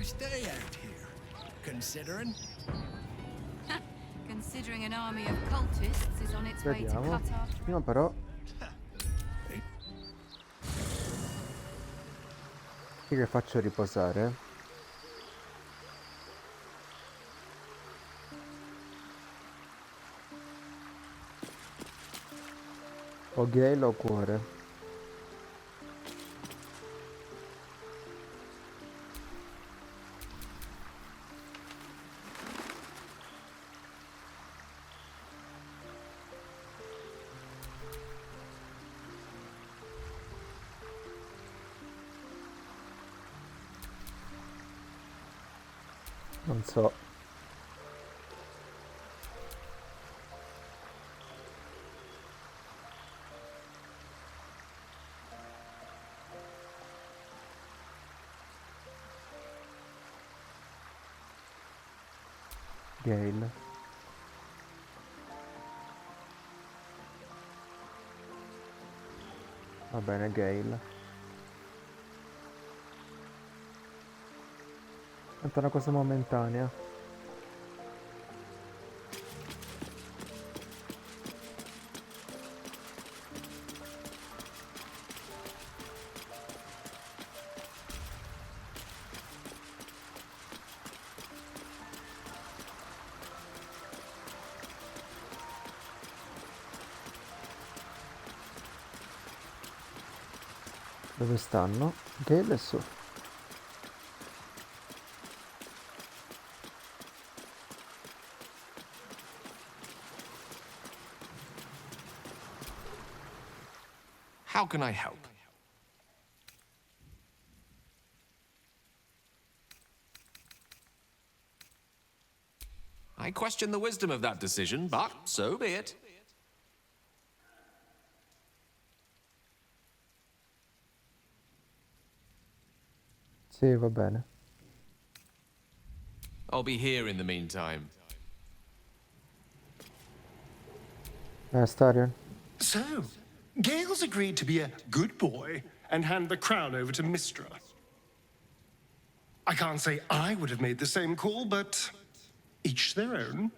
stay out here? Considering? Considering an army of cultists is on its way to Vediamo. cut our Prima però qui che faccio riposare. O Gale o cuore. Non so. Gale. Va bene, Gale. È una cosa momentanea. Dove stanno? Gale è su. How can I help? I question the wisdom of that decision, but so be it. Sì, va bene. I'll be here in the meantime. Starion. So, Gale's agreed to be a good boy and hand the crown over to Mistra. I can't say I would have made the same call, but each their own.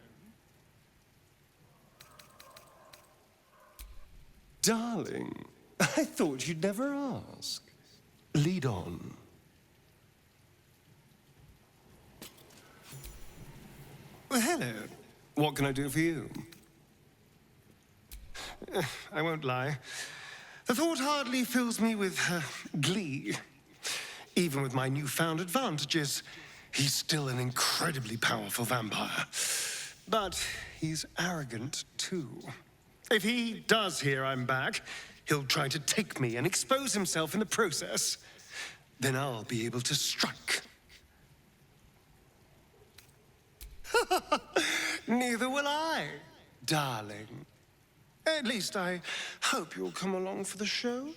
Darling, I thought you'd never ask. Lead on. Well, hello. What can I do for you? I won't lie. The thought hardly fills me with glee. Even with my newfound advantages, he's still an incredibly powerful vampire. But he's arrogant, too. If he does hear I'm back, he'll try to take me and expose himself in the process. Then I'll be able to strike. Neither will I, darling. At least I hope you'll come along for the show.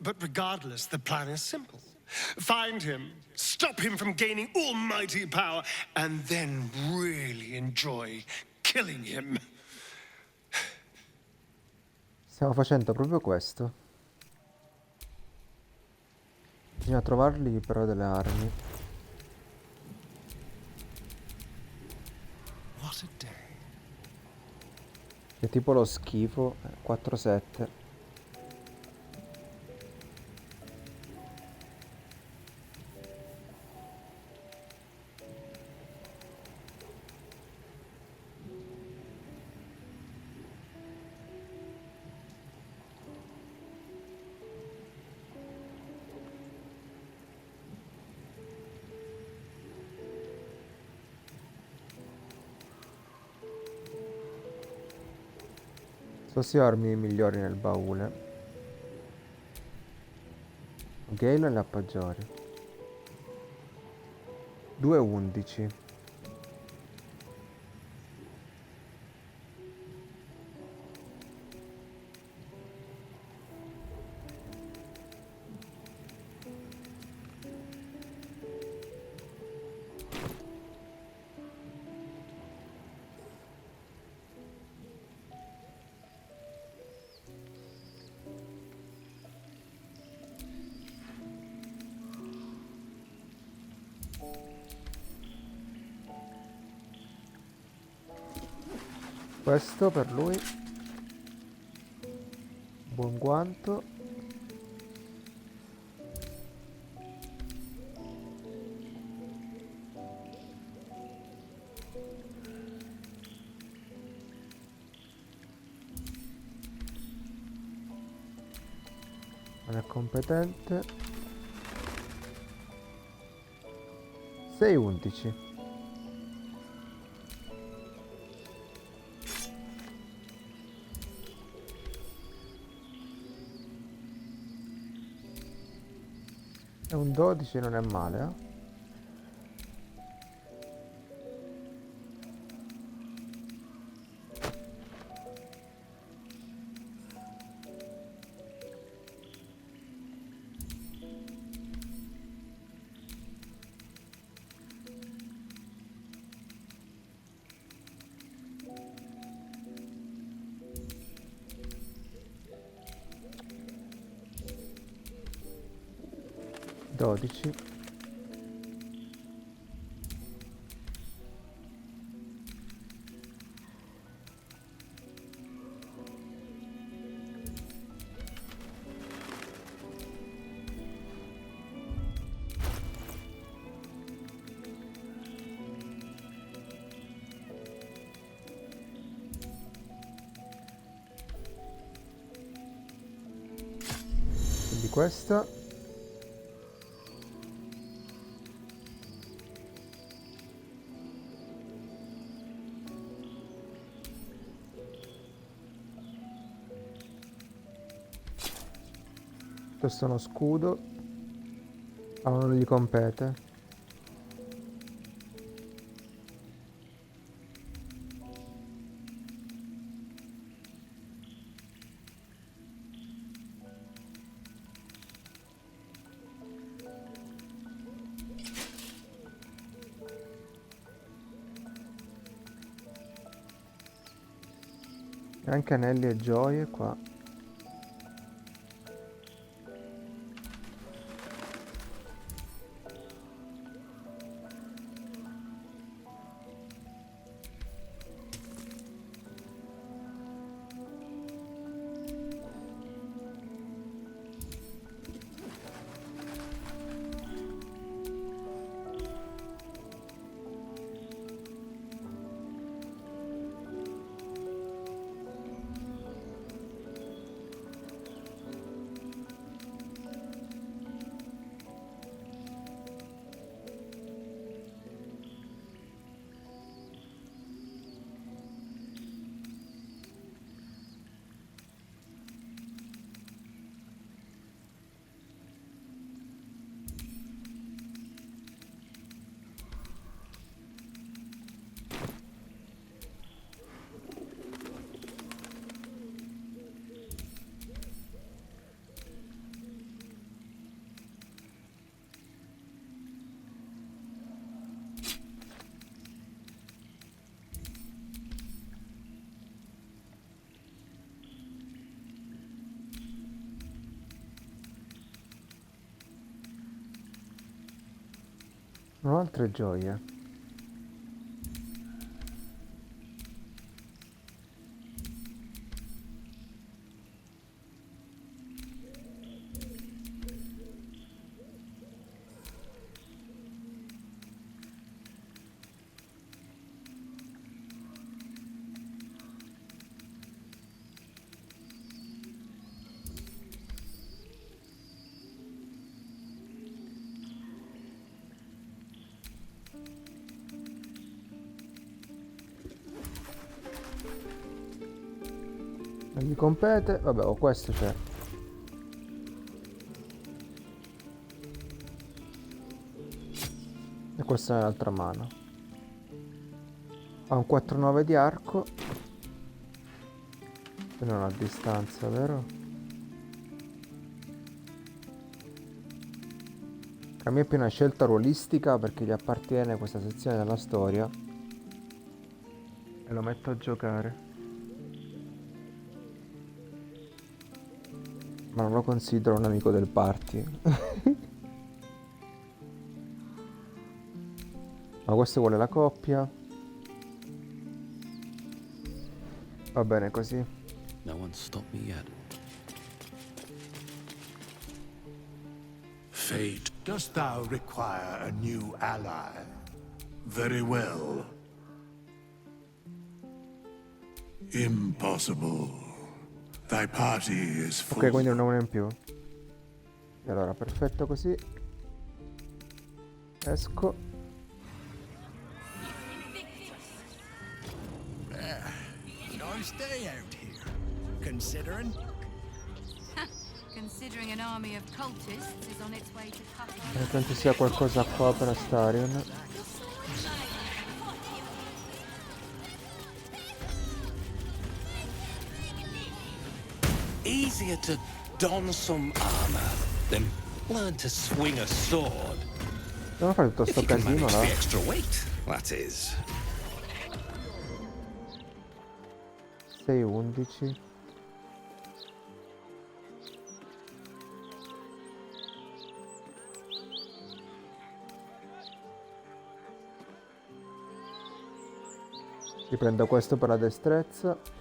But regardless, the plan is simple. Find him, stop him from gaining almighty power, and then really enjoy killing him. Stiamo facendo proprio questo. Bisogna trovargli però delle armi. What a day. È tipo lo schifo. 4-7. Queste armi migliori nel baule. Gale e la peggiori. 2-11. Questo per lui. Buon guanto. Non è competente. 6-11. E un 12 non è male, eh? Dodici. Quindi questa. Questo è uno scudo. Ah, non gli compete. E anche anelli e gioie qua. Non ho altre gioie. Non gli compete. Vabbè, ho questo certo. E questa è un'altra mano. Ha un 4-9 di arco. E non a distanza, vero? A me è più una scelta ruolistica perché gli appartiene questa sezione della storia. E lo metto a giocare. Ma non lo considero un amico del party. Ma questo vuole la coppia. Va bene così. No one stopped me yet. Fate, dost thou require a new ally? Very well. Impossible. Thy party is full. Ok, quindi uno in più. E allora, perfetto così. Esco. Nice day out here. Considering? Considering an army of cultists is on its way to Cazador. Penso sia qualcosa qua per Astarion. Easier to don some armor than learn to swing a sword. Devo fare tutto If sto you can casino manage là. the extra weight, that is. 6-11. Riprendo questo per la destrezza.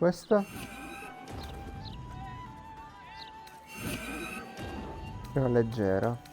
Questa è una leggera.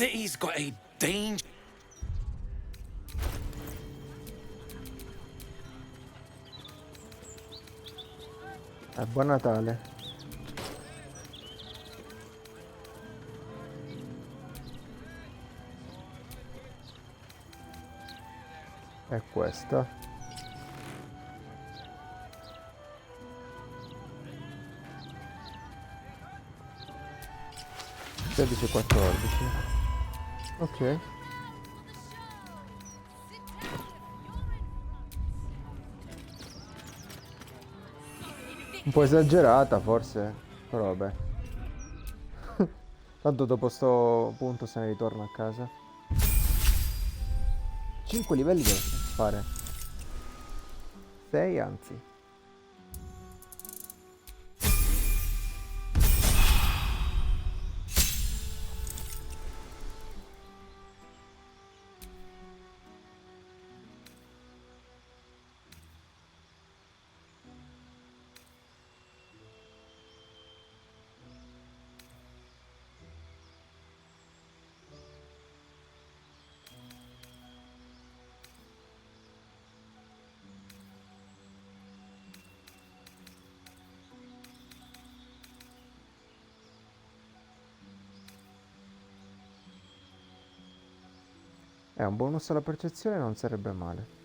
City's got a danger. Buon Natale. È questa. Sedici 14. Ok. Un po' esagerata forse, però vabbè. Tanto dopo sto punto se ne ritorno a casa. 5 livelli devo fare. 6 anzi. Un bonus alla percezione non sarebbe male.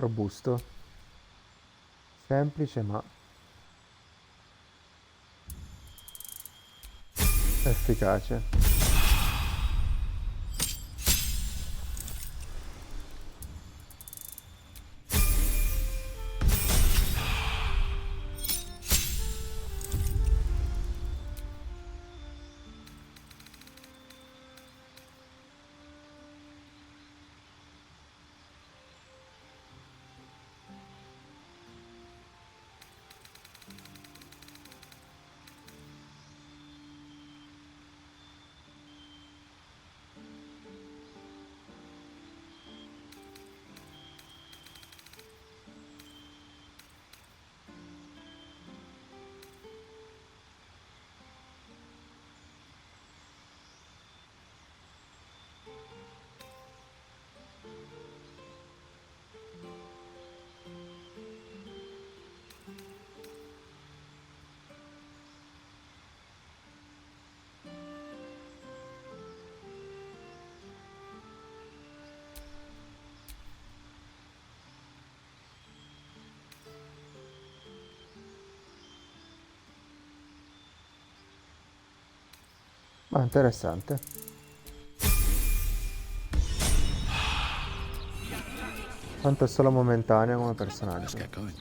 Robusto. Semplice ma efficace. Ma interessante. Tanto è solo momentaneo come personaggio.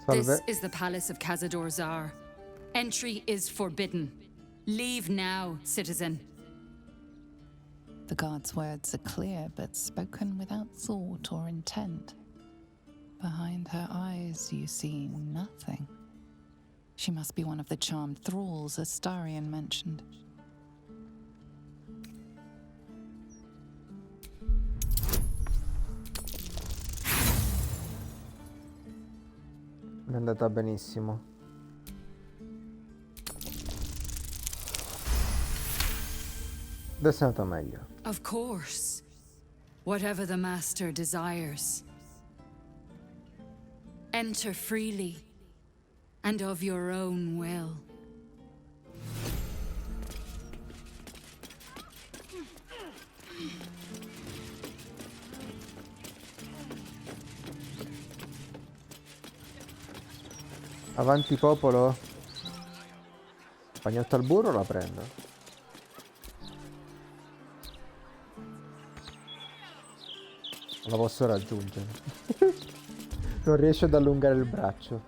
This Salve. is the palace of Cazador Czar. Entry is forbidden. Leave now, citizen. The guard's words are clear, but spoken without thought or intent. Behind her eyes, you see nothing. She must be one of the charmed thralls Astarion mentioned. È andata benissimo. Adesso è andata meglio. Of course. Whatever the master desires. Enter freely, and of your own will. Avanti popolo. Pagnotto al burro la prendo. La posso raggiungere. Non riesce ad allungare il braccio.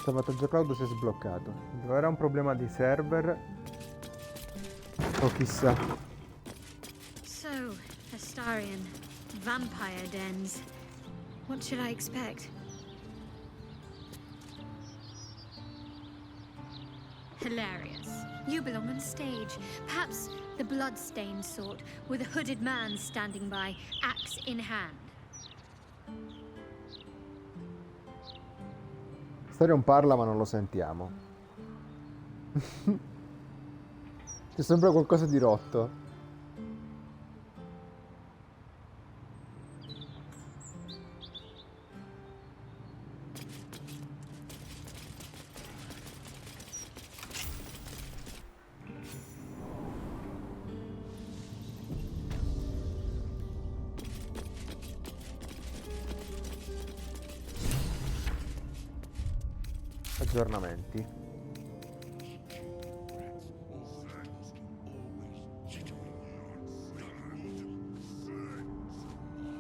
Salvataggio cloud si è sbloccato. Era un problema di server. O chissà. So, Astarion, vampire dens. What should I expect? Hilarious. You belong on stage. Perhaps the blood-stained sort, with a hooded man standing by, axe in hand. Starion parla ma non lo sentiamo. C'è sempre qualcosa di rotto. Aggiornamenti.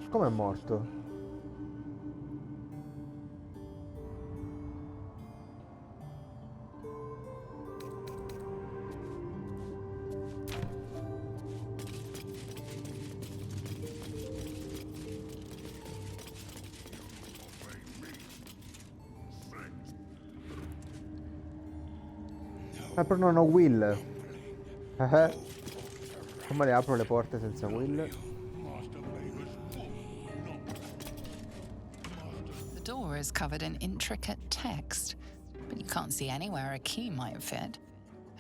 Come è morto? Ah, però non ho Will. Come le apro le porte senza Will? The door is covered in intricate text, but you can't see anywhere a key might fit.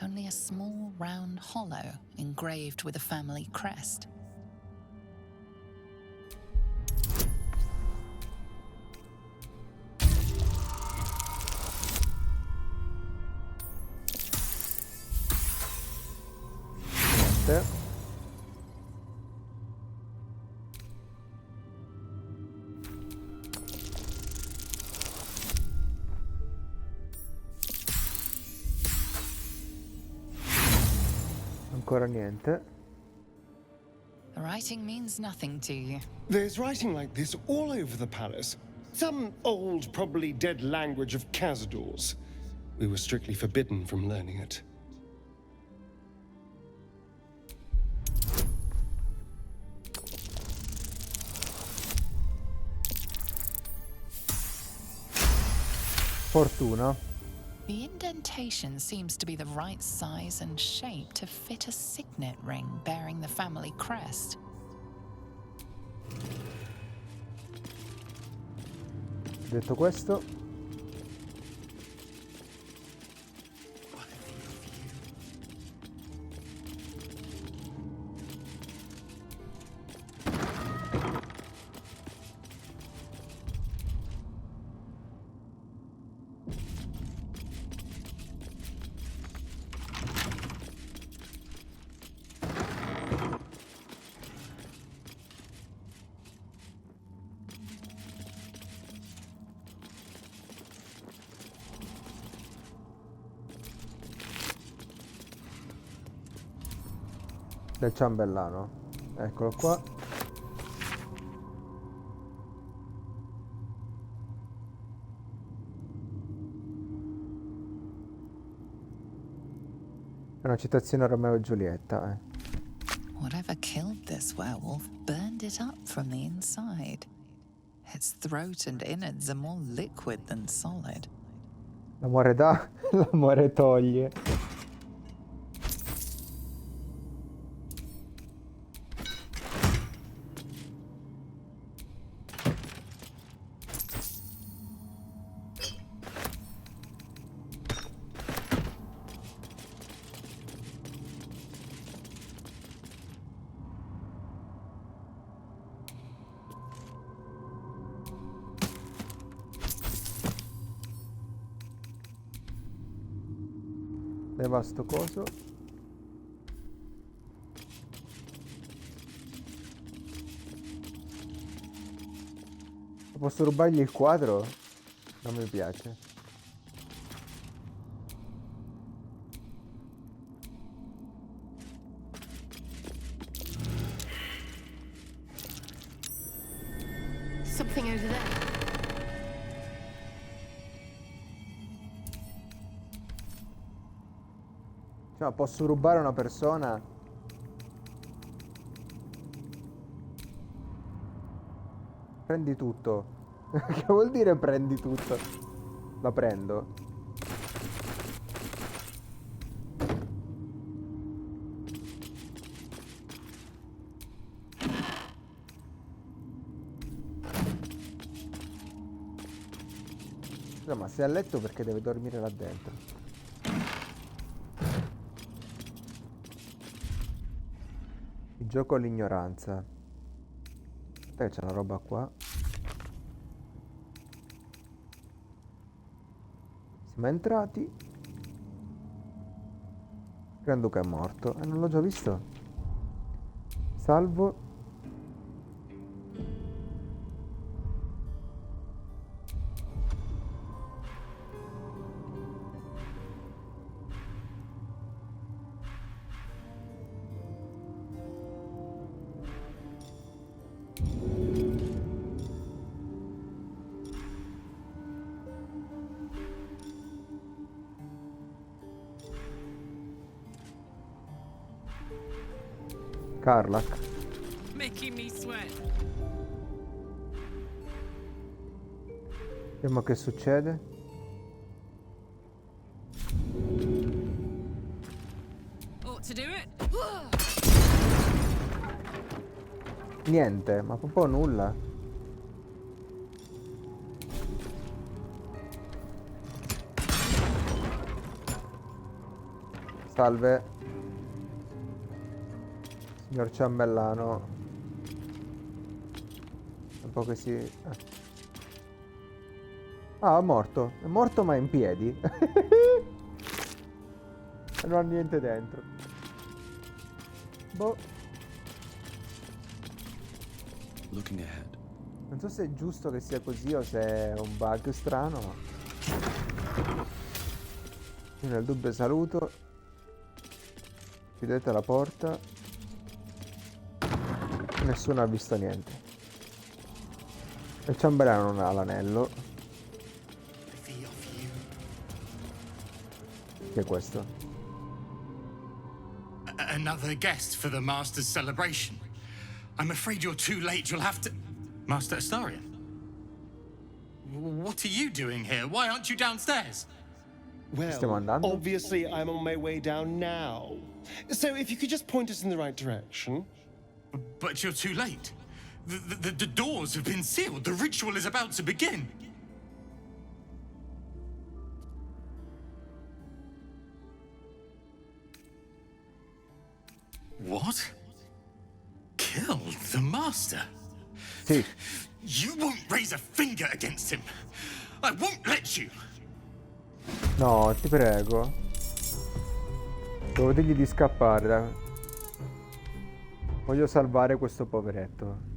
Only a small round hollow engraved with a family crest. Niente. Ancora niente. The writing means nothing to you. There's writing like this all over the palace. Some old, probably dead language of Cazador's. We were strictly forbidden from learning it. Fortuna. The indentation seems to be the right size and shape to fit a signet ring bearing the family crest. Detto questo, del ciambellano. Eccolo qua. È una citazione a Romeo e Giulietta, Whatever killed this werewolf burned it up from the inside. Its throat and innards are more liquid than solid. L'amore dà, l'amore toglie. Leva sto coso. Posso rubargli il quadro? Non mi piace. Something over there. Cioè, posso rubare una persona? Prendi tutto. Che vuol dire prendi tutto? La prendo. Scusa, ma sei a letto perché deve dormire là dentro? Il gioco all'ignoranza. Aspetta, c'è una roba qua. Siamo entrati. Granduca è morto. Non l'ho già visto. Salvo. Carlac. Making me sweat. Vediamo che succede. ought to do it. Niente, ma proprio nulla. Salve. Signor ciambellano. Un po' che si... Ah, è morto. È morto ma in piedi. E non ha niente dentro. Boh. Looking ahead. Non so se è giusto che sia così o se è un bug strano. Io nel dubbio saluto. Chiudete la porta. Nessuno ha visto niente. Il ciambellano non ha l'anello. Che è questo? Another guest for the Master's celebration. I'm afraid you're too late. You'll have to... Master Astarion? What are you doing here? Why aren't you downstairs? Stiamo Well, andando? obviously I'm on my way down now. So if you could just point us in the right direction. But you're too late. The doors have been sealed. The ritual is about to begin. What? Killed the Master? Sì. You won't raise a finger against him. I won't let you. No, ti prego. Devo dirgli di scappare. Dai. Voglio salvare questo poveretto.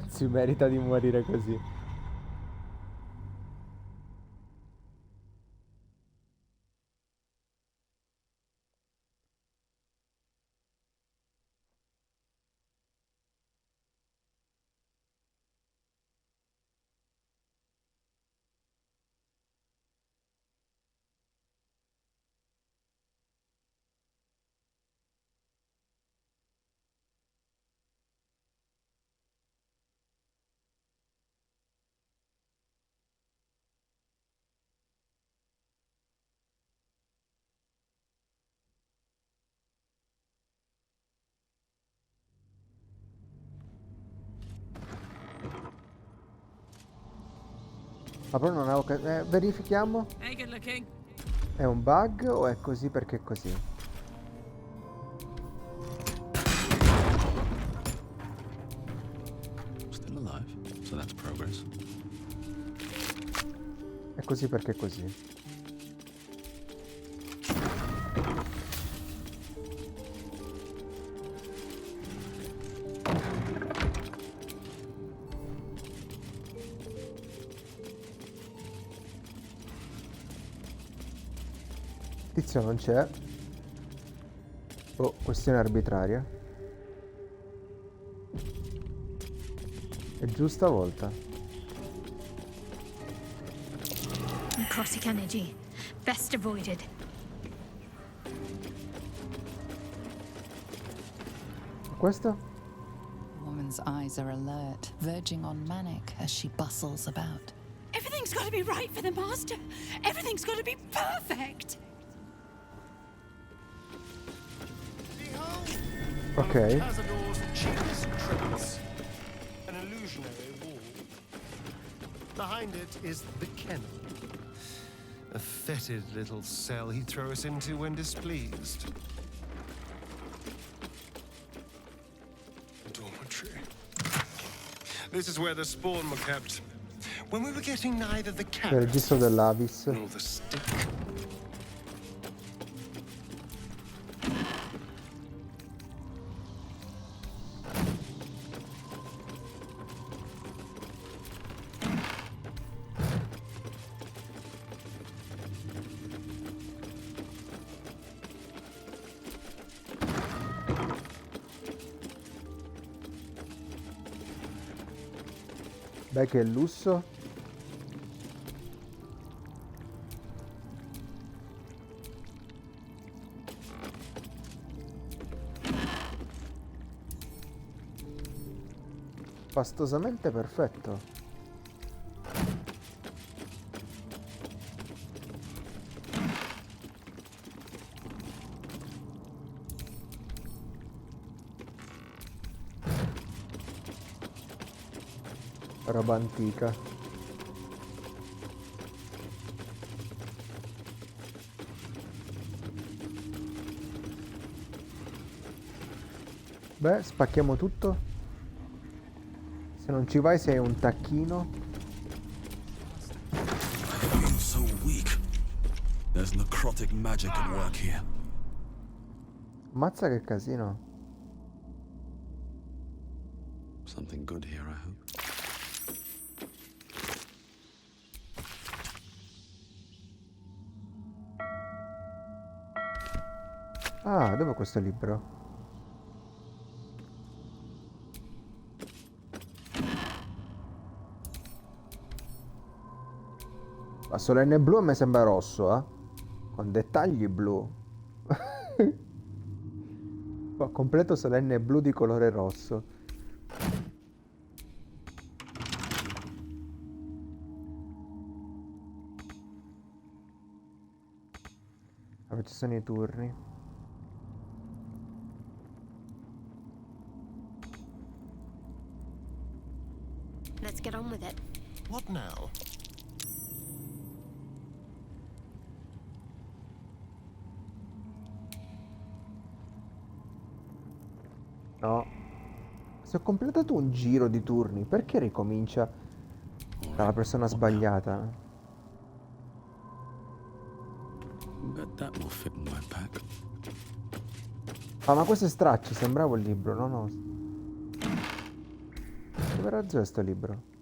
Si merita di morire così. Ma però non avevo verifichiamo. Hey, good looking. È un bug o è così perché è così? Still alive, so that's progress. È così perché è così. Tizio non c'è. Oh, questione arbitraria. È giusta volta. Necrotic energy. Best avoided. Questo? The woman's eyes are alert, verging on manic as she bustles about. Everything's got to be right for the Master. Everything's got to be perfect. Ok. Cazador's cheapest tricks. An illusionary wall. Behind it is the kennel. A fetid little cell he'd throw us into when displeased. A dormitory. This is where the spawn were kept. When we were getting neither the Il cat registro dell'Avis. nor the stick. Beh, che lusso. Fastosamente perfetto. Roba antica. Beh, spacchiamo tutto. Se non ci vai sei un tacchino. I feel so weak. There's necrotic magic at work here. Mazza che casino. Something good here, I hope. Ah, dov'è questo libro? La solenne blu a me sembra rosso, eh? Con dettagli blu. Qua, completo solenne blu di colore rosso. Vabbè, ci sono i turni. Let's get on with it. What now? No. Se ho completato un giro di turni, perché ricomincia dalla persona sbagliata? Bet that will fit in my pack. Ah, ma questo è straccio, sembrava un libro, no, no. Dove razzo è sto libro?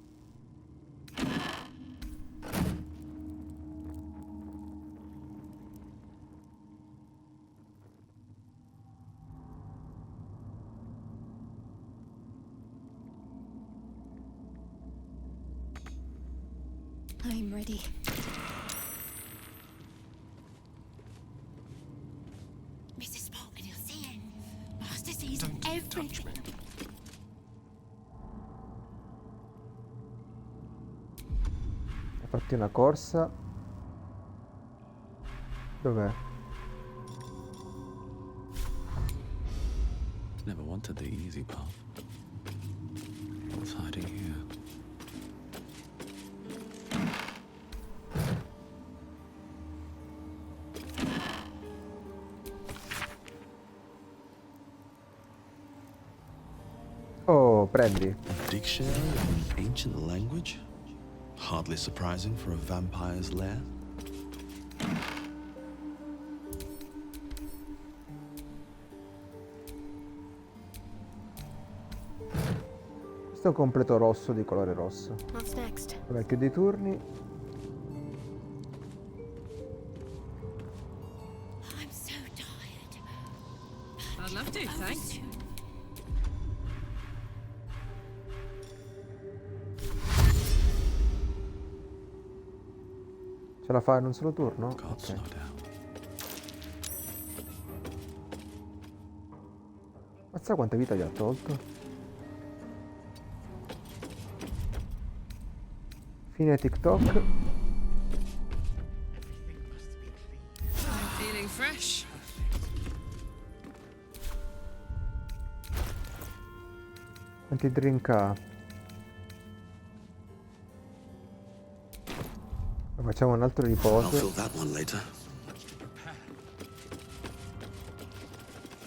I'm ready. Mrs. Sparkman, you're seeing. Master sees everything. Fatti una corsa. Dov'è? Never wanted the easy path. What's hiding here? Oh, prendi. A dictionary of an ancient language? Hardly surprising for a vampire's lair. Questo è un completo rosso di colore rosso. What's next? Vabbè, chiudi i turni. I'm so tired. I'd love to, thanks. Ce la fai in un solo turno? God, Ok. slow down. Mazza quanta vita gli ha tolto. Fine TikTok. I'm feeling fresh. Quanti drink ha? Facciamo un altro I'll riposo. fill that one later.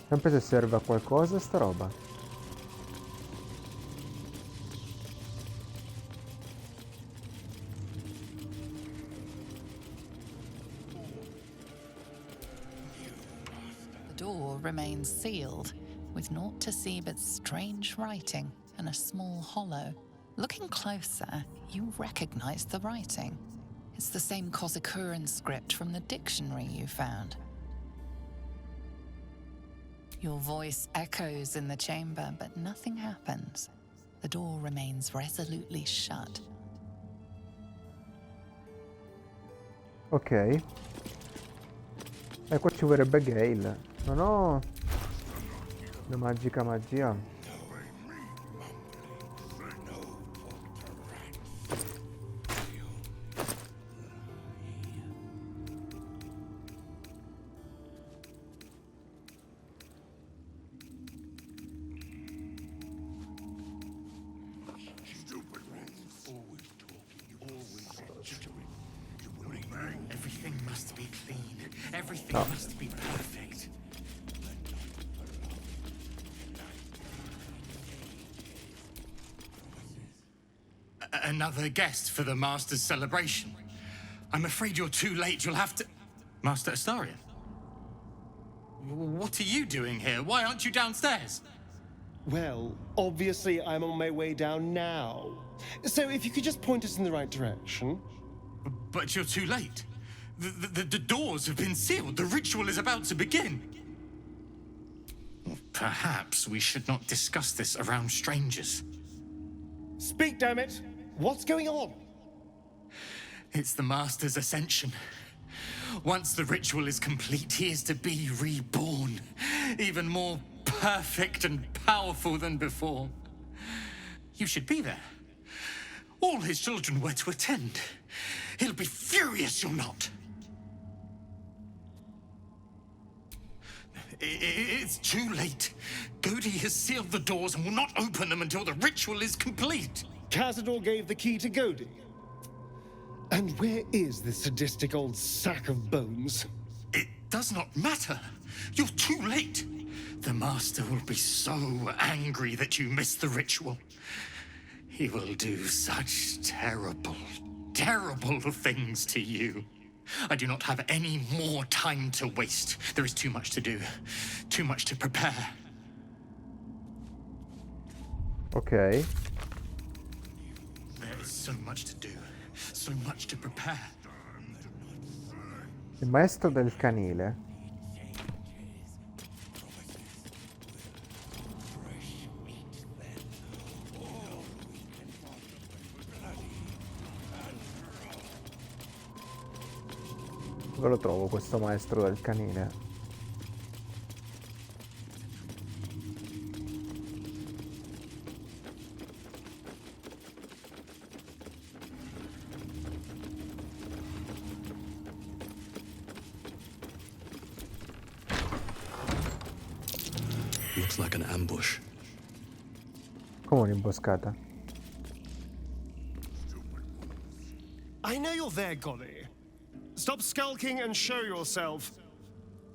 Sempre se serve a qualcosa sta roba. The door remains sealed, with naught to see but strange writing and a small hollow. Looking closer, you recognize the writing. It's the same Cazador script from the dictionary you found. Your voice echoes in the chamber, but nothing happens. The door remains resolutely shut. Ok. Qua ci vorrebbe Gale. Non ho una magica magia. Everything No. must be perfect. Another guest for the Master's celebration. I'm afraid you're too late. You'll have to... Master Astarion? What are you doing here? Why aren't you downstairs? Well, obviously I'm on my way down now. So if you could just point us in the right direction. But you're too late. The doors have been sealed. The ritual is about to begin. Perhaps we should not discuss this around strangers. Speak, damn it! What's going on? It's the Master's ascension. Once the ritual is complete, he is to be reborn. Even more perfect and powerful than before. You should be there. All his children were to attend. He'll be furious you're not. It's too late. Godi has sealed the doors and will not open them until the ritual is complete. Cazador gave the key to Godi. And where is this sadistic old sack of bones? It does not matter. You're too late. The Master will be so angry that you missed the ritual. He will do such terrible, terrible things to you. I do not have any more time to waste. There is too much to do, too much to prepare. Ok. There is so much to do, so much to prepare. Il maestro del canile. Dove lo trovo questo maestro del canile? Looks like an ambush. Come un'imboscata. I know you're there, Godi. Stop skulking and show yourself.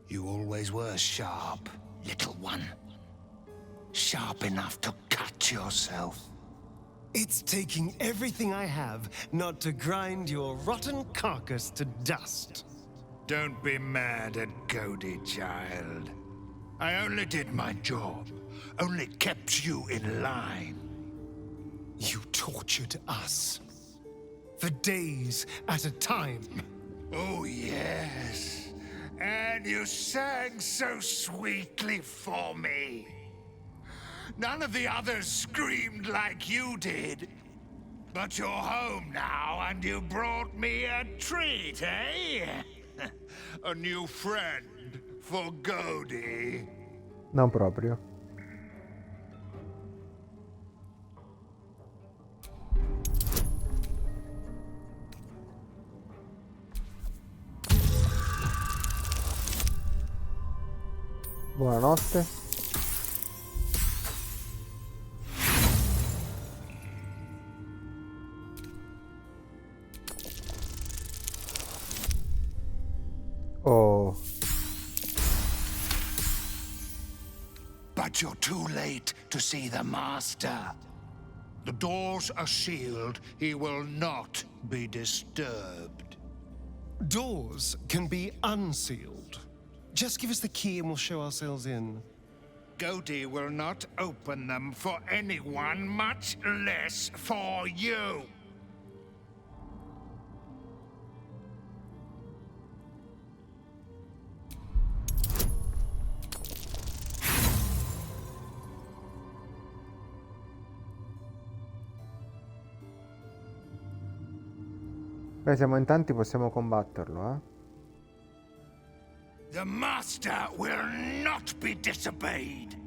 You always were sharp, little one. Sharp enough to cut yourself. It's taking everything I have not to grind your rotten carcass to dust. Don't be mad at Godi, child. I only did my job. Only kept you in line. You tortured us. For days at a time. Oh, yes. And you sang so sweetly for me. None of the others screamed like you did. But you're home now, and you brought me a treat, eh? A new friend for Godi. Non proprio. Buonanotte. Oh. But you're too late to see the Master. The doors are sealed. He will not be disturbed. Doors can be unsealed. Just give us the key and we'll show ourselves in. Godi will not open them for anyone, much less for you. Beh, siamo in tanti, possiamo combatterlo, eh? The Master will not be disobeyed.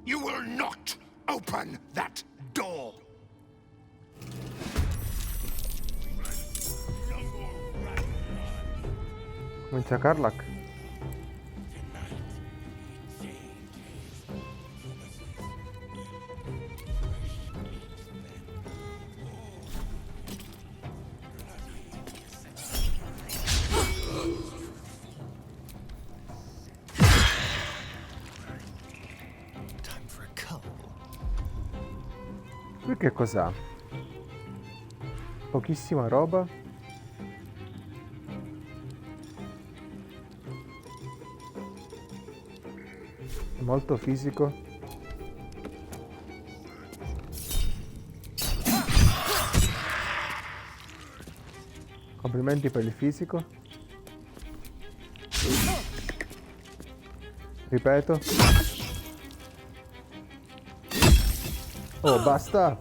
You will not open that door. Comincia Karlak. Qui che cos'ha? Pochissima roba. Molto fisico. Complimenti per il fisico. Ripeto. Oh, basta.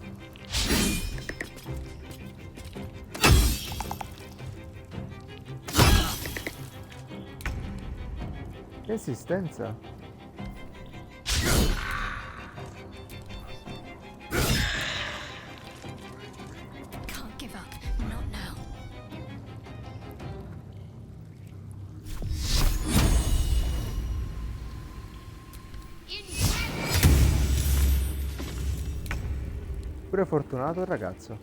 Che esistenza. Can't give up. Not now. Pure fortunato il ragazzo.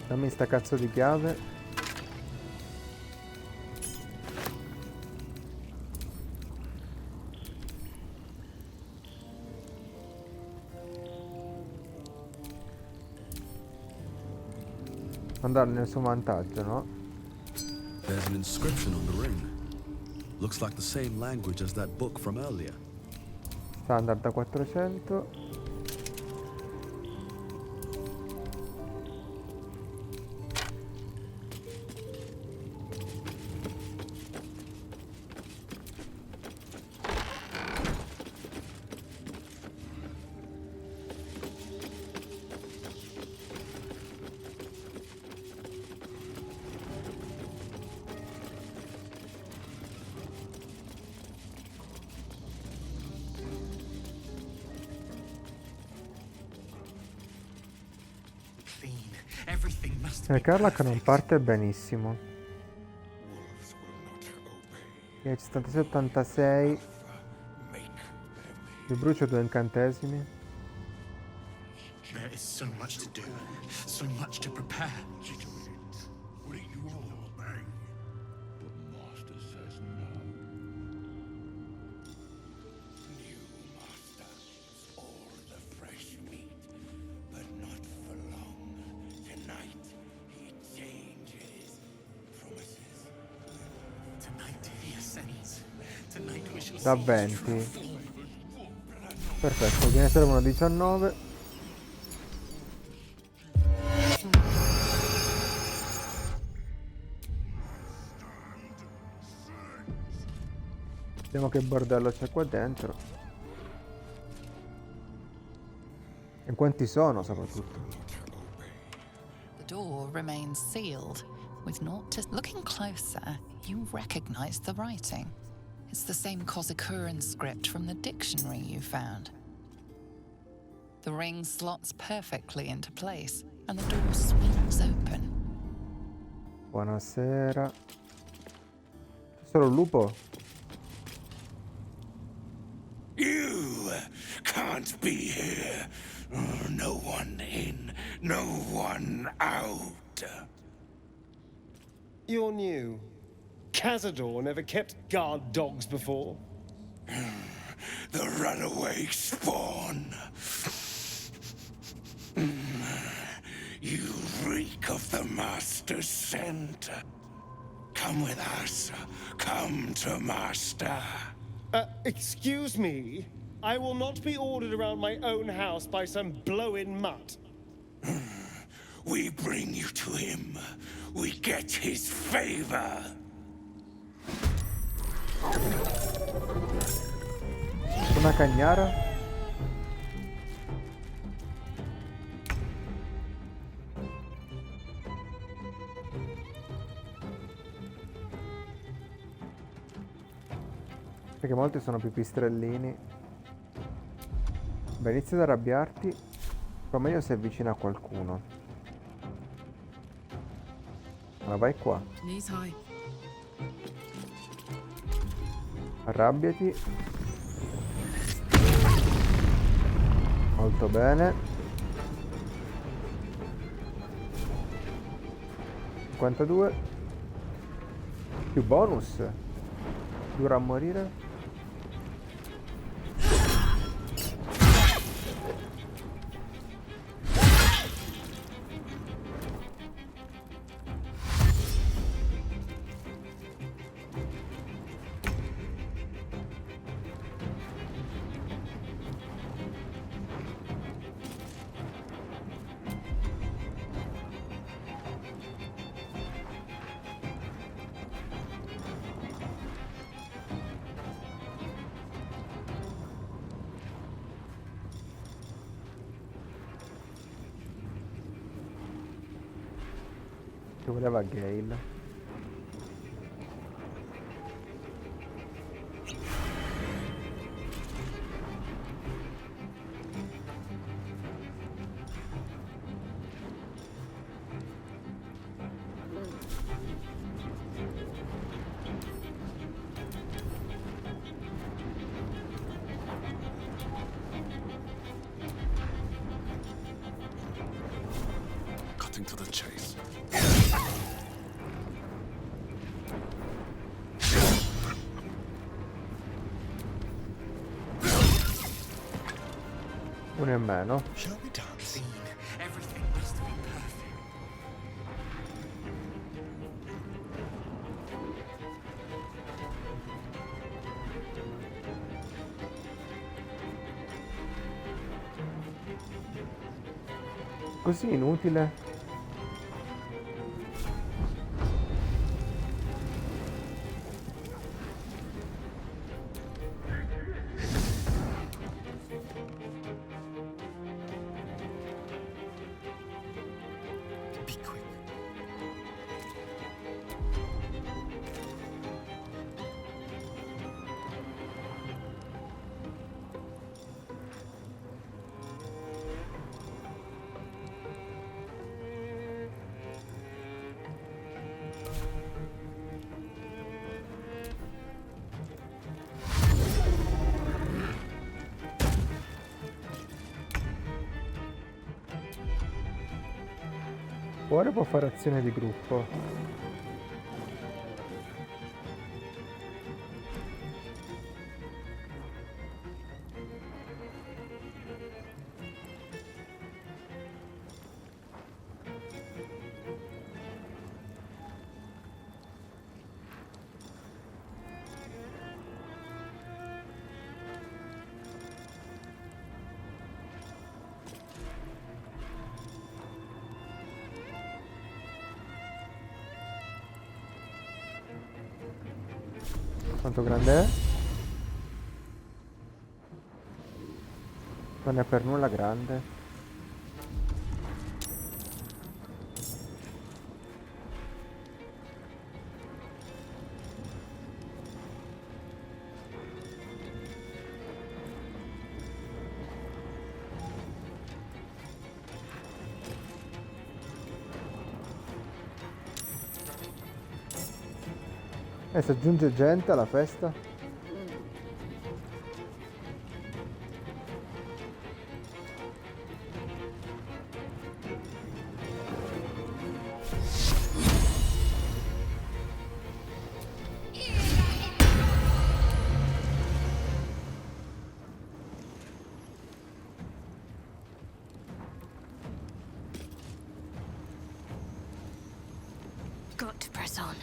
Dammi sta cazzo di chiave. Andare nel suo vantaggio, no? There's an inscription on the ring. Looks like the same language as that book from earlier. Standard da 400. Carlac non parte benissimo. 76. Vi brucio 2 incantesimi. There is so much to do, so much to prepare. Da 20. Perfetto, ne servono 19. Vediamo che bordello c'è qua dentro. E quanti sono soprattutto. The door remains sealed, with naught to... Looking closer, you recognize the writing. It's the same Cazador script from the dictionary you found. The ring slots perfectly into place, and the door swings open. Buonasera. C'è solo un lupo? You can't be here. No one in, no one out. You're new. Cazador never kept guard dogs before. The runaway spawn. You reek of the Master's scent. Come with us. Come to Master. Excuse me? I will not be ordered around my own house by some blow-in mutt. We bring you to him. We get his favor. Una cagnara? Perché molti sono pipistrellini. Beh, inizia ad arrabbiarti. Però meglio si avvicina a qualcuno. Ma vai qua. Arrabbiati. Molto bene. 52. Più bonus. Dura a morire. Che voleva Gale. Cutting to the chase. Uno in meno. Shall we dance? Everything must be perfect. Così inutile. Be quick. Ora può fare azione di gruppo. Quanto grande è? Non è per nulla grande. E si aggiunge gente alla festa? Got to press on.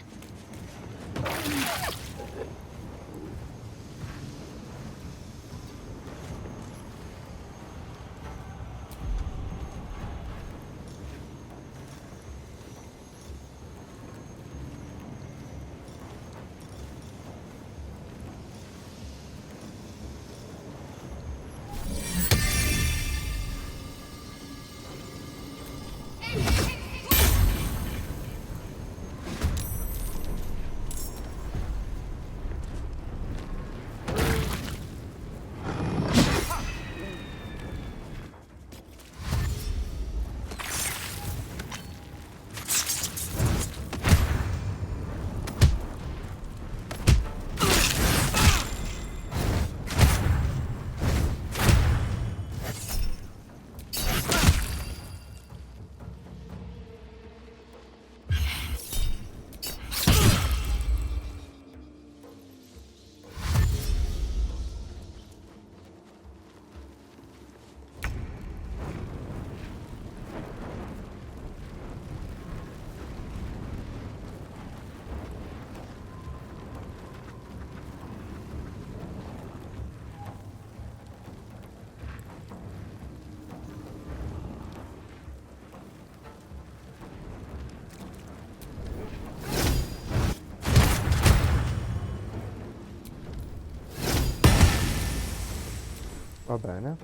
Va bene.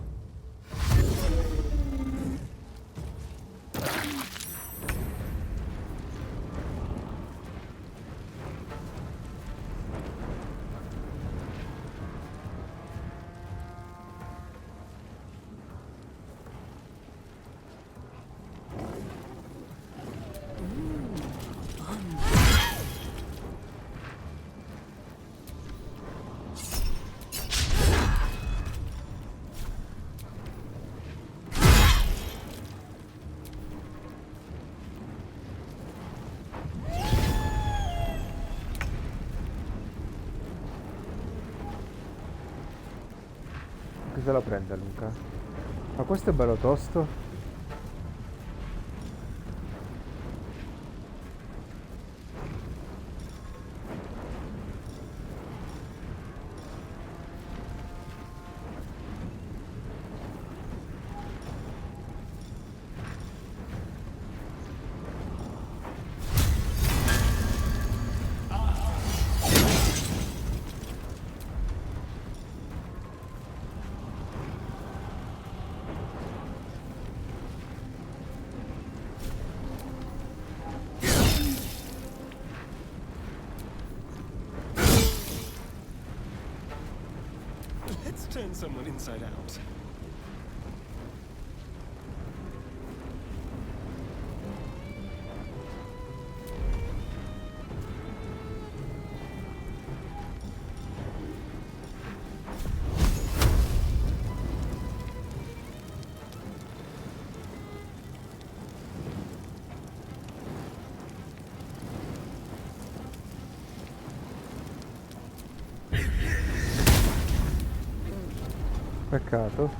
se la prende Luca? Ma questo è bello tosto. Let's turn someone inside out. Peccato.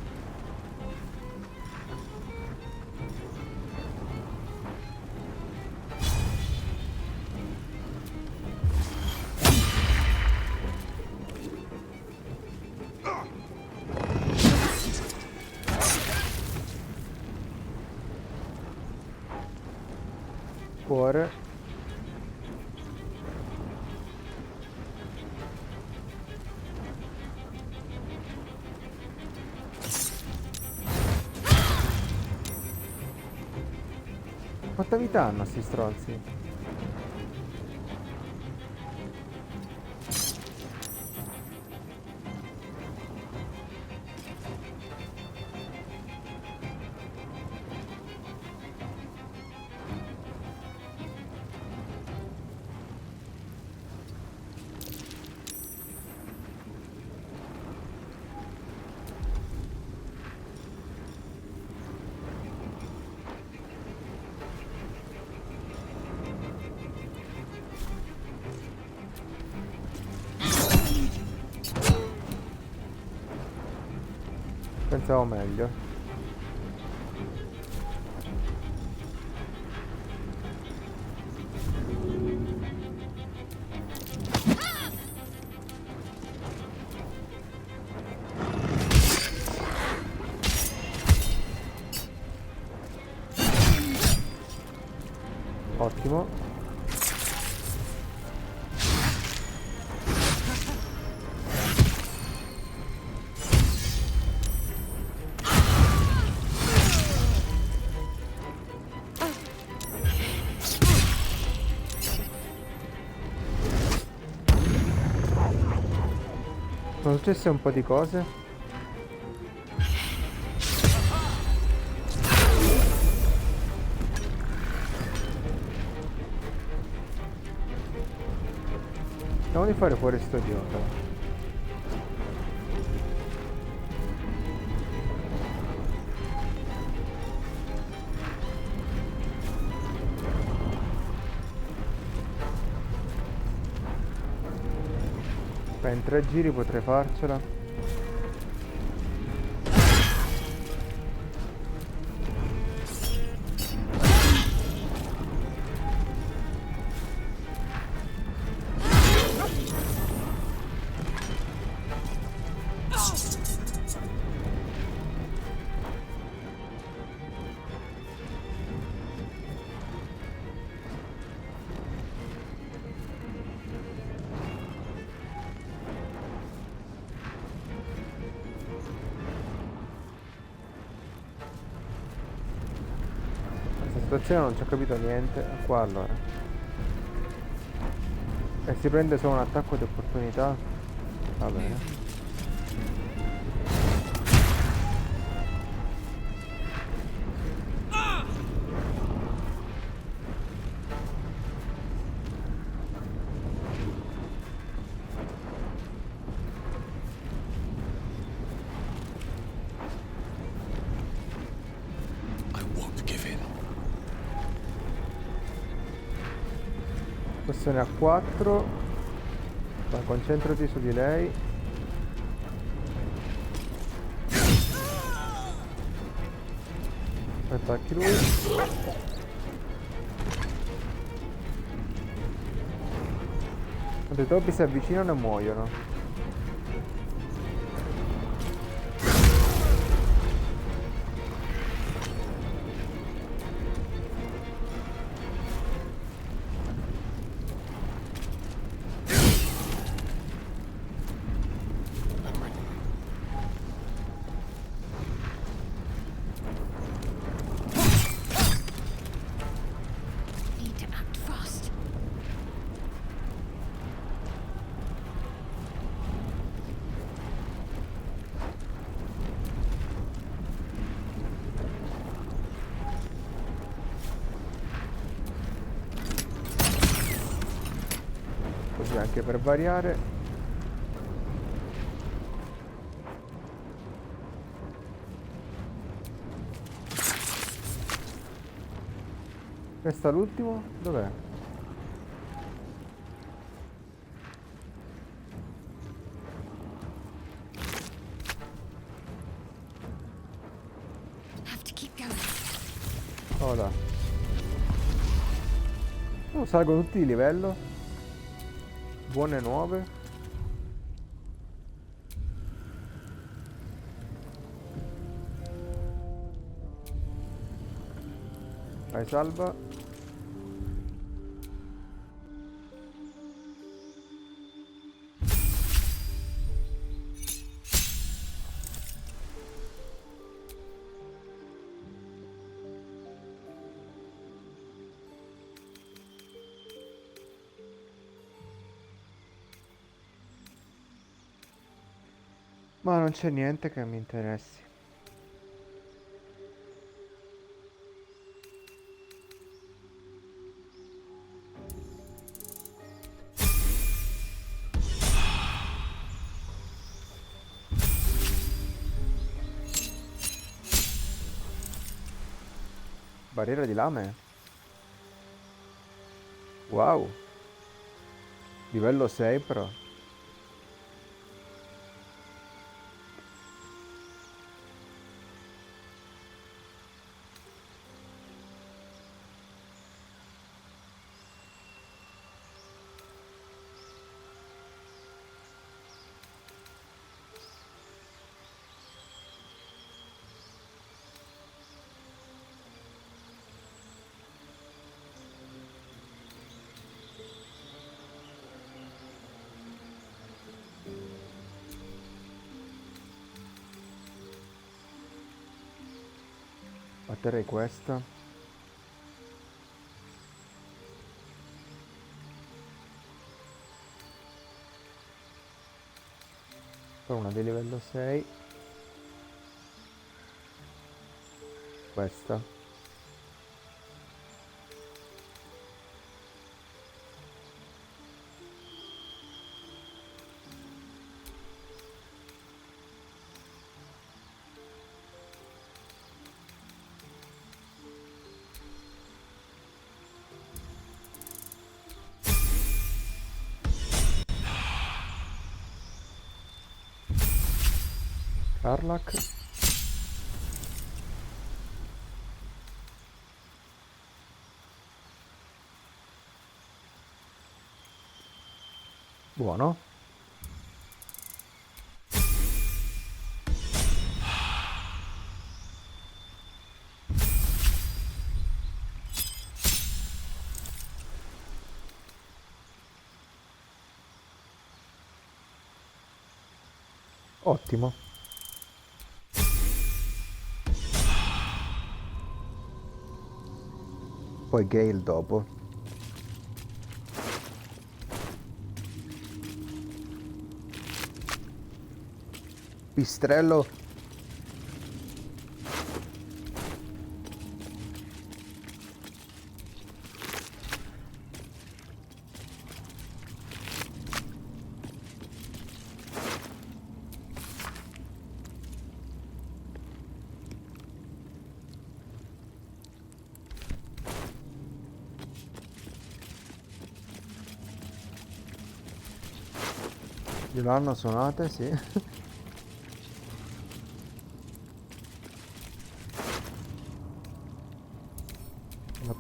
Cuore. Quanta vita hanno sti stronzi? Pensavo meglio. Ottimo. Sono successe un po' di cose. Vediamo di fare fuori sto idiota. In 3 giri potrei farcela. Situazione non ci ho capito niente. Qua allora. E si prende solo un attacco di opportunità. Va bene. Questo ne ha 4. Vai, concentrati su di lei. Attacchi lui. Quando i topi si avvicinano e muoiono. Need to act fast. Così anche per variare. Resta l'ultimo? Dov'è? Have to keep going. Oh là. Oh, salgono tutti di livello. Buone nuove. Vai, salva. Ma non c'è niente che mi interessi. Barriera di lame? Wow. Livello 6 però. Batterei questa. Poi una di livello 6. Questa. Carlac. Buono. Ottimo. Poi Gale dopo. Pistrello. Gliel'hanno suonate, sì.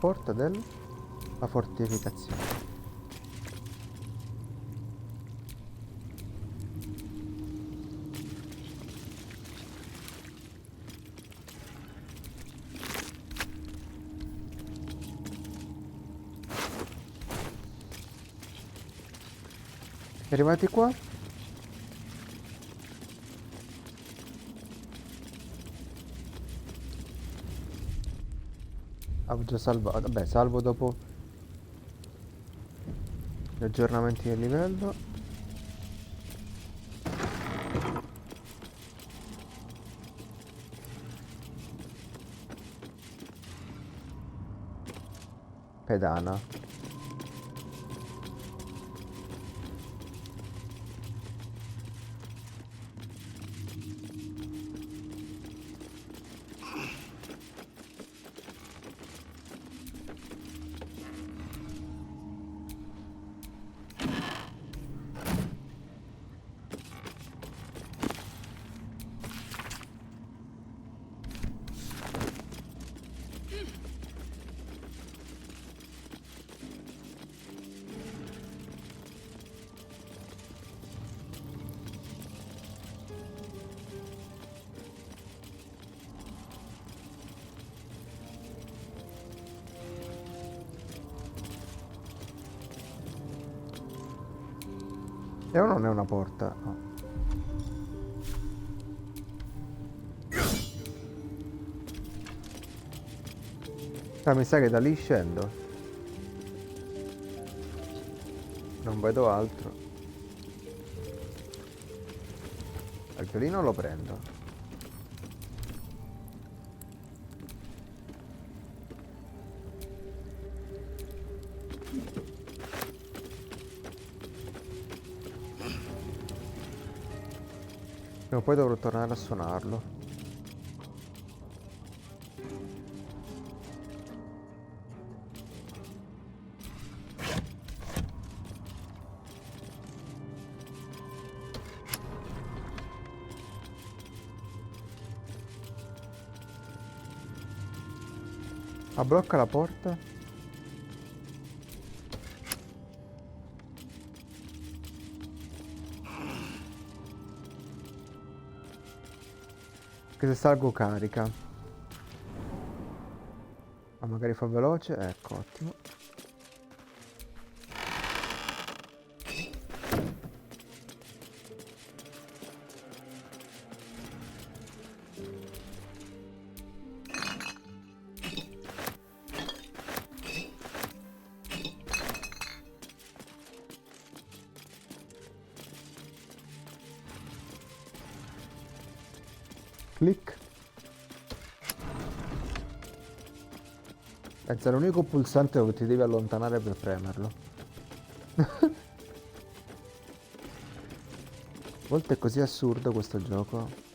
porta della fortificazione. Arrivati qua? Ho già salvato. Vabbè, salvo dopo gli aggiornamenti del livello. Pedana. E non è una porta, no. Mi sa che da lì scendo. Non vedo altro. Il violino lo prendo. E poi dovrò tornare a suonarlo. Ah, blocca la porta. Che se salgo carica. Ma magari fa veloce. Ecco, ottimo. Clic. Pensa, è l'unico pulsante dove ti devi allontanare per premerlo. A volte è così assurdo questo gioco.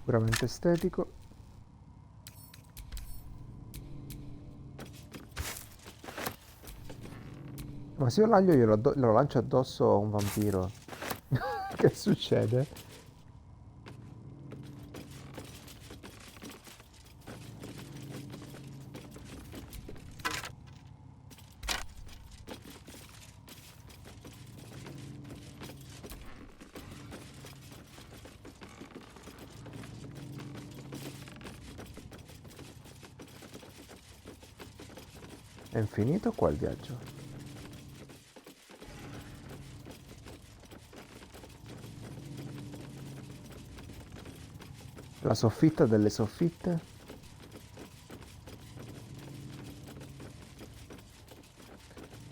Puramente estetico. Ma se io l'aglio lo lancio addosso a un vampiro, che succede? È infinito qua il viaggio. La soffitta delle soffitte.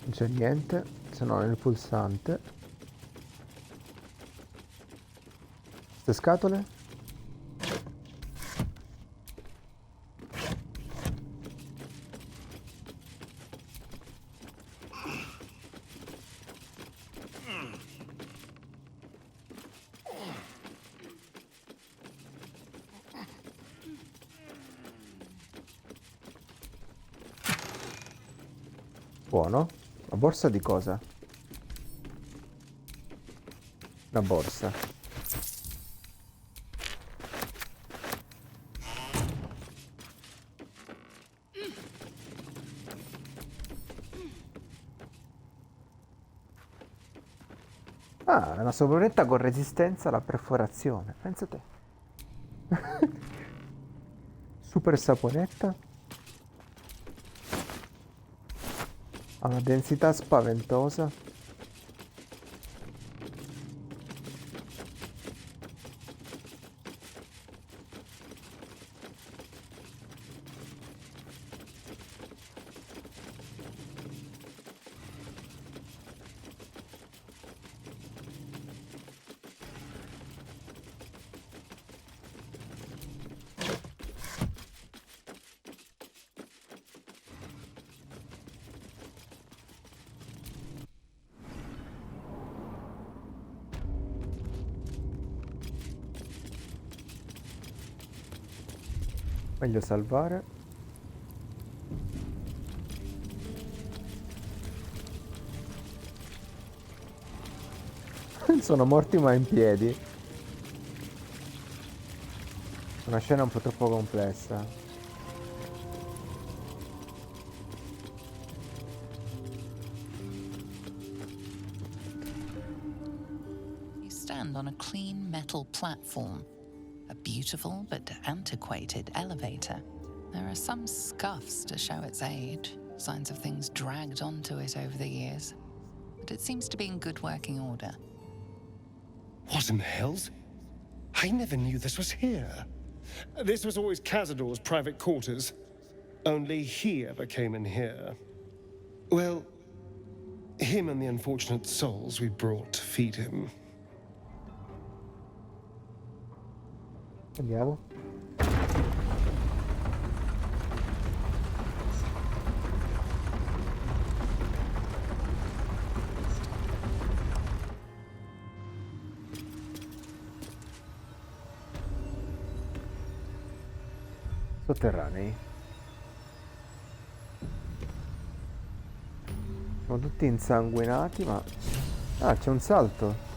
Non c'è niente, se no nel pulsante. Queste scatole? Buono. La borsa di cosa? Una borsa. Ah, una saponetta con resistenza alla perforazione. Pensa te. Super saponetta. Ha una densità spaventosa. Meglio salvare. Sono morti ma in piedi. Una scena un po' troppo complessa. You stand on a clean metal platform. A beautiful but antiquated elevator. There are some scuffs to show its age, signs of things dragged onto it over the years. But it seems to be in good working order. What in the hells? I never knew this was here. This was always Cazador's private quarters. Only he ever came in here. Well, him and the unfortunate souls we brought to feed him. Andiamo. Sotterranei. Sono tutti insanguinati, ma... Ah, c'è un salto.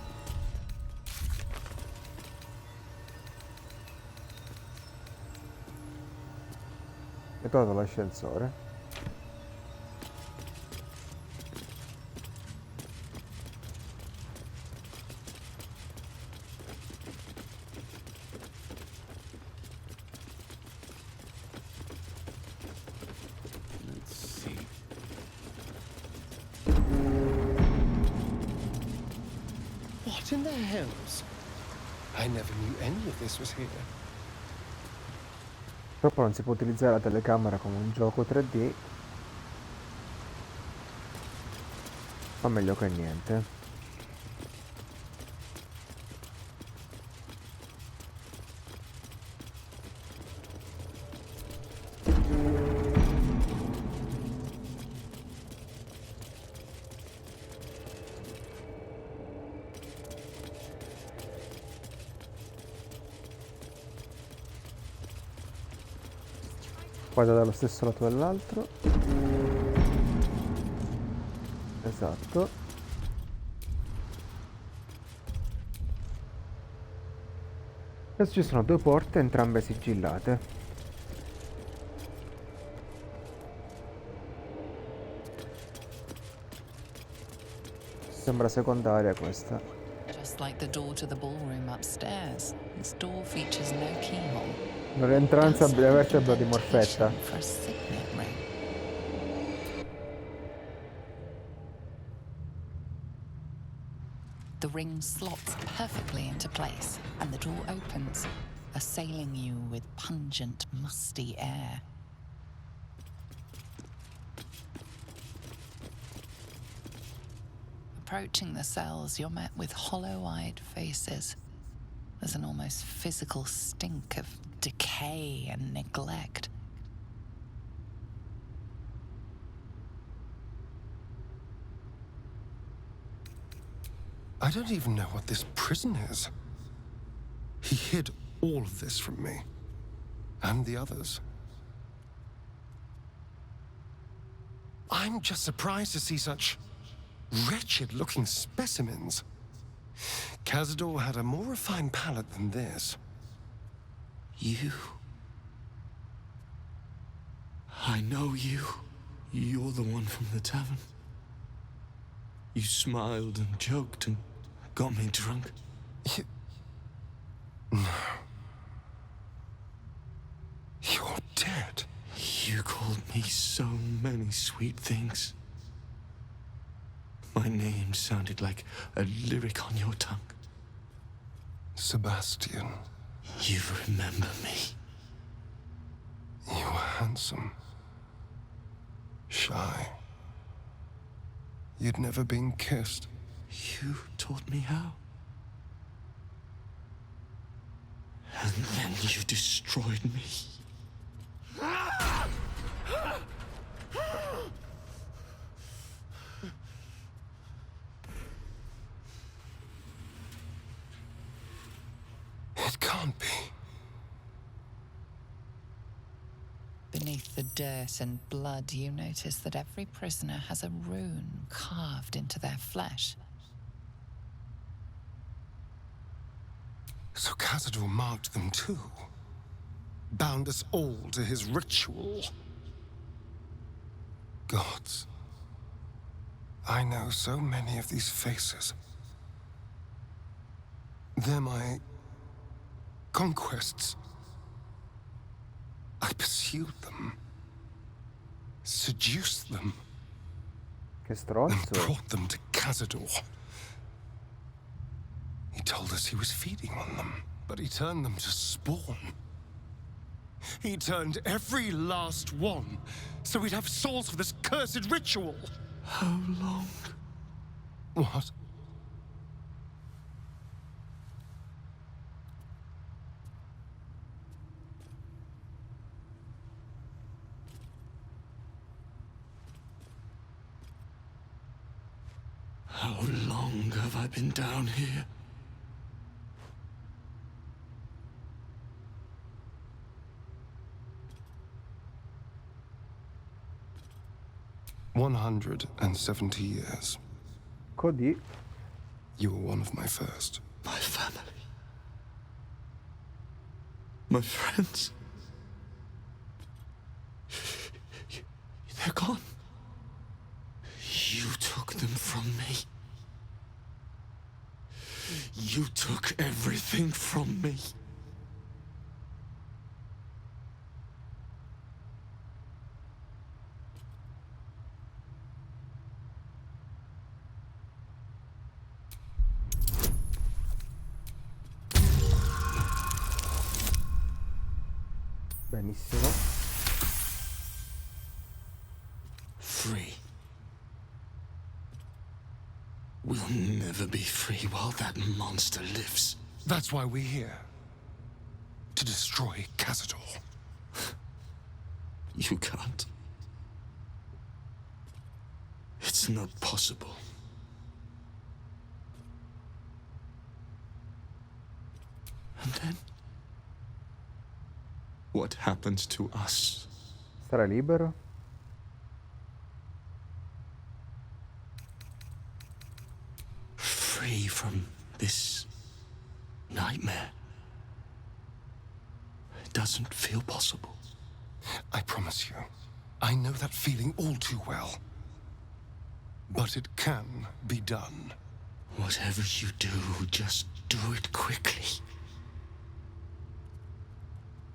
Ho trovato l'ascensore. Let's see. What in the hells? I never knew any of this was here. Purtroppo non si può utilizzare la telecamera come un gioco 3D. Ma meglio che niente. Vado dallo stesso lato dell'altro. Esatto. Adesso ci sono due porte, entrambe sigillate. Sembra secondaria questa. Just like the door to the ballroom upstairs, this door features no keyhole. L'entranza deve avercela di morfetta. For a signet ring. The ring slots perfectly into place, and the door opens, assailing you with pungent, musty air. Approaching the cells, you're met with hollow-eyed faces. There's an almost physical stink of decay and neglect. I don't even know what this prison is. He hid all of this from me. And the others. I'm just surprised to see such wretched-looking specimens. Cazador had a more refined palate than this. You. I know you. You're the one from the tavern. You smiled and joked and got me drunk. No. You're dead. You called me so many sweet things. My name sounded like a lyric on your tongue. Sebastian. You remember me. You were handsome. Shy. You'd never been kissed. You taught me how. And then you destroyed me. It can't be. Beneath the dirt and blood, you notice that every prisoner has a rune carved into their flesh. So Cazador marked them too. Bound us all to his ritual. Gods. I know so many of these faces. They're my conquests. I pursued them, seduced them, Che and stronzo. brought them to Cazador. He told us he was feeding on them, but he turned them to spawn. He turned every last one, so we'd have souls for this cursed ritual. How long? What? How long have I been down here? "170 years. Codì. You were one of my first. My family. My friends. They're gone. You took them from me. You took everything from me. Benissimo. Free. We'll never be free while that monster lives. That's why we're here. To destroy Cazador. You can't. It's not possible. And then? What happens to us? Sarà libero? Free from this nightmare. It doesn't feel possible. I promise you, I know that feeling all too well. But it can be done. Whatever you do, just do it quickly.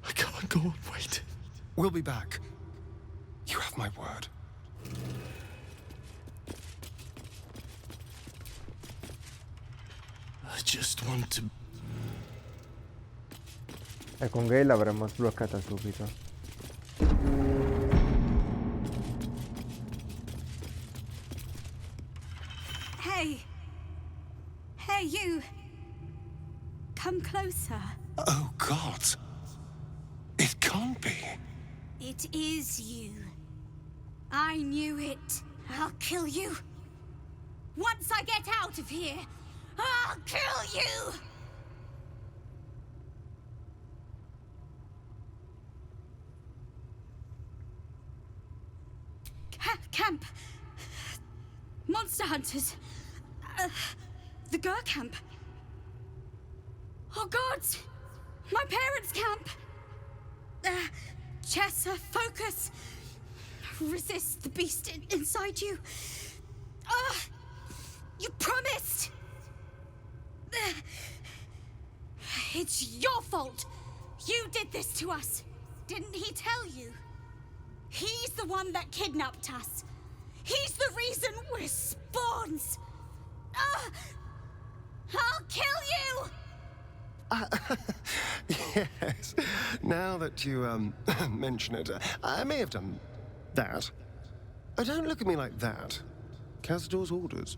I can't go on waiting. We'll be back. You have my word. I just want to... E con Gale l'avremmo sbloccata subito. Hey! Hey, you! Come closer. Oh, God. It can't be. It is you. I knew it. I'll kill you. Once I get out of here, I'll kill you! camp. Monster hunters. The Gur camp. Oh gods! My parents' camp! Chessa, focus! Resist the beast inside you. You promised! It's your fault! You did this to us! Didn't he tell you? He's the one that kidnapped us. He's the reason we're spawns! I'll kill you! Yes. Now that you, mention it, I may have done that. Don't look at me like that. Cazador's orders.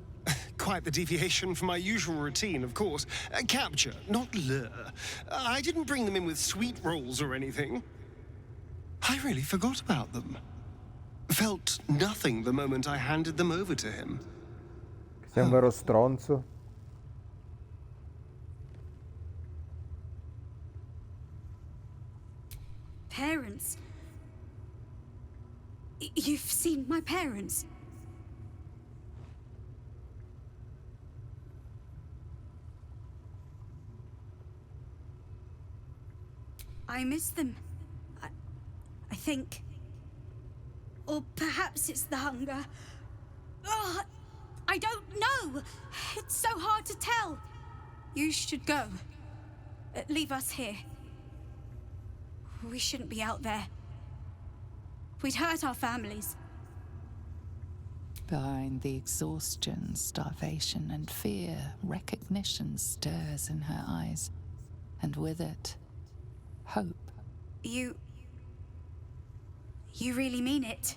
Quite the deviation from my usual routine, of course. Capture, not lure. I didn't bring them in with sweet rolls or anything. I really forgot about them. Felt nothing the moment I handed them over to him. Sei un vero stronzo. Parents? You've seen my parents? I miss them. I think. Or perhaps it's the hunger. Oh, I don't know. It's so hard to tell. You should go. Leave us here. We shouldn't be out there. We'd hurt our families. Behind the exhaustion, starvation, and fear, recognition stirs in her eyes, and with it, hope. You really mean it?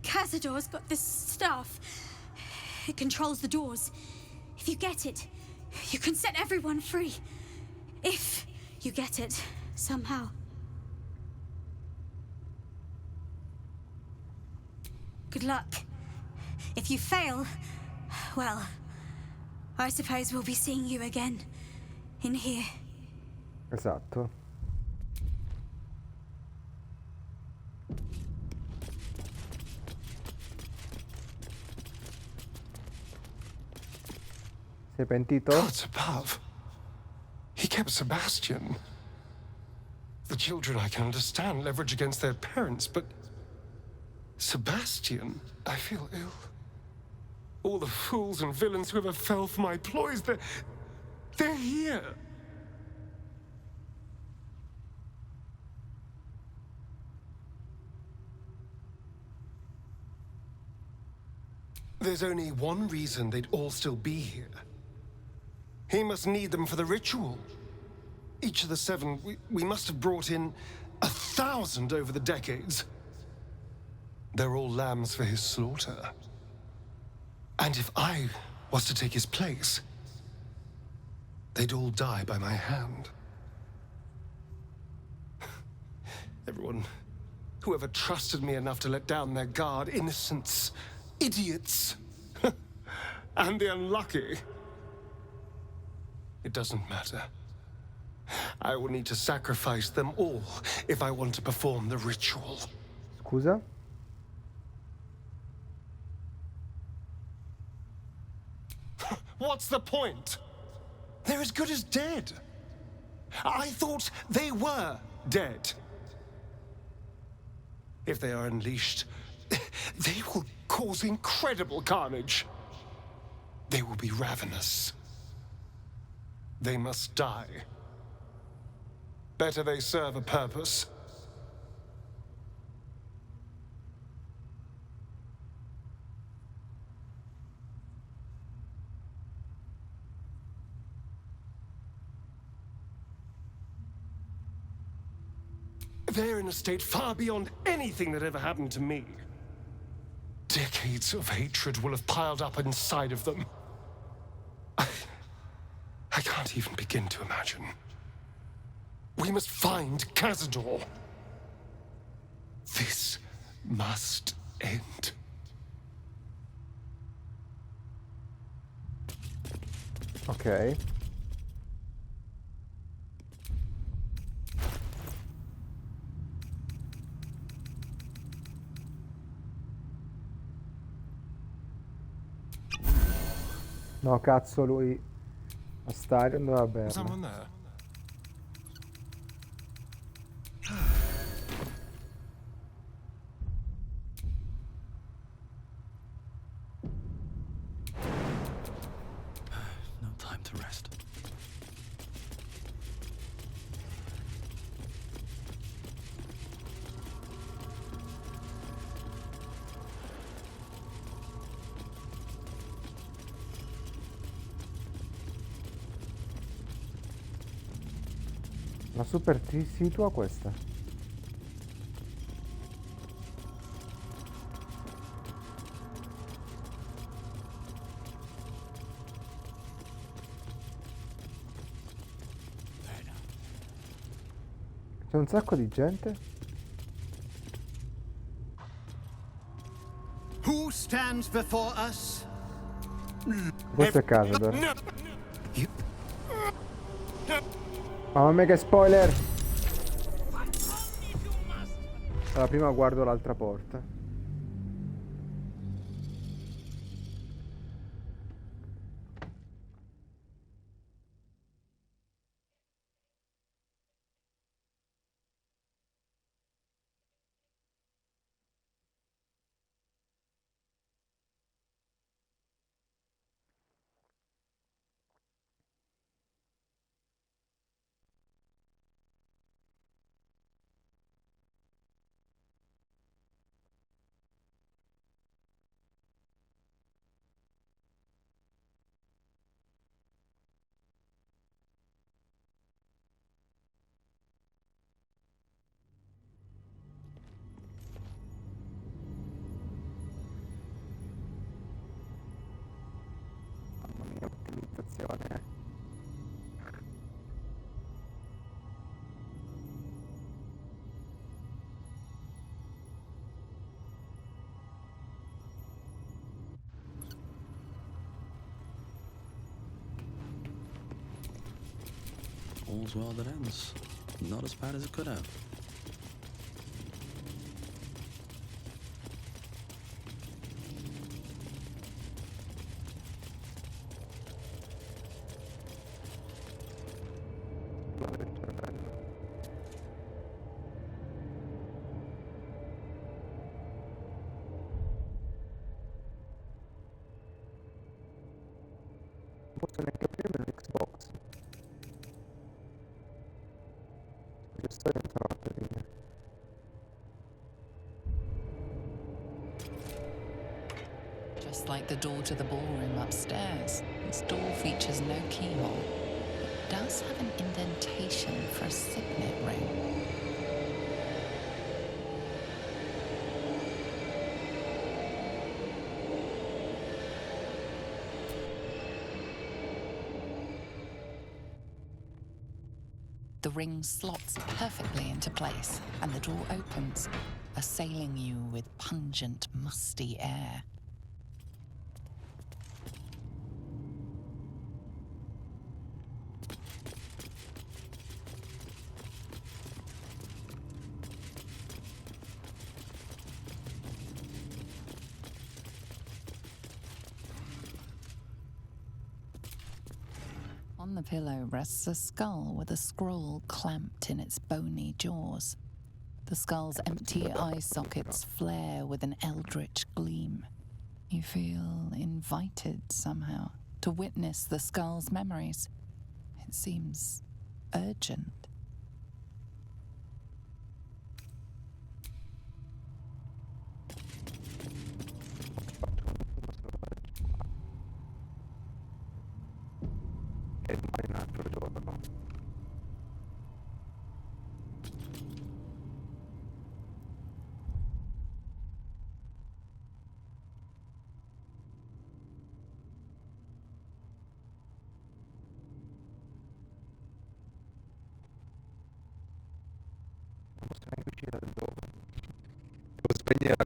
Cazador's got this stuff. It controls the doors. If you get it, you can set everyone free. If you get it, somehow. Good luck. If you fail, well, I suppose we'll be seeing you again. In here. Esatto. Sei pentito? Gods above. He kept Sebastian. The children, I can understand, leverage against their parents, but Sebastian, I feel ill. All the fools and villains who ever fell for my ploys, they're here. There's only one reason they'd all still be here. He must need them for the ritual. Each of the 7, we must have brought in 1,000 over the decades. They're all lambs for his slaughter. And if I was to take his place, they'd all die by my hand. Everyone, whoever trusted me enough to let down their guard, innocents, idiots, and the unlucky. It doesn't matter. I will need to sacrifice them all if I want to perform the ritual. Scusa? What's the point? They're as good as dead. I thought they were dead. If they are unleashed, they will cause incredible carnage. They will be ravenous. They must die. Better they serve a purpose. They're in a state far beyond anything that ever happened to me. Decades of hatred will have piled up inside of them. I can't even begin to imagine. We must find Cazador. This must end. Ok. No, cazzo, lui a Starion doveva berla. Someone there? No time to rest. La super situa questa. C'è un sacco di gente. Who stands before us? Questo è Cazador. Mamma mia che spoiler! Allora, prima guardo l'altra porta. Ottimizzazione. All's well that ends. Not as bad as it could have. Non posso neanche aprire l'Xbox. Sto dentro la batteria. Just like the door to the ballroom upstairs, this door features no keyhole. It does have an indentation for a signet ring. The ring slots perfectly into place, and the door opens, assailing you with pungent, musty air. On the pillow rests a skull with a scroll clamped in its bony jaws. The skull's empty eye sockets flare with an eldritch gleam. You feel invited somehow to witness the skull's memories. It seems urgent. E domani un altro giorno. Non posso neanche uscire dal dopo. Devo spegnere la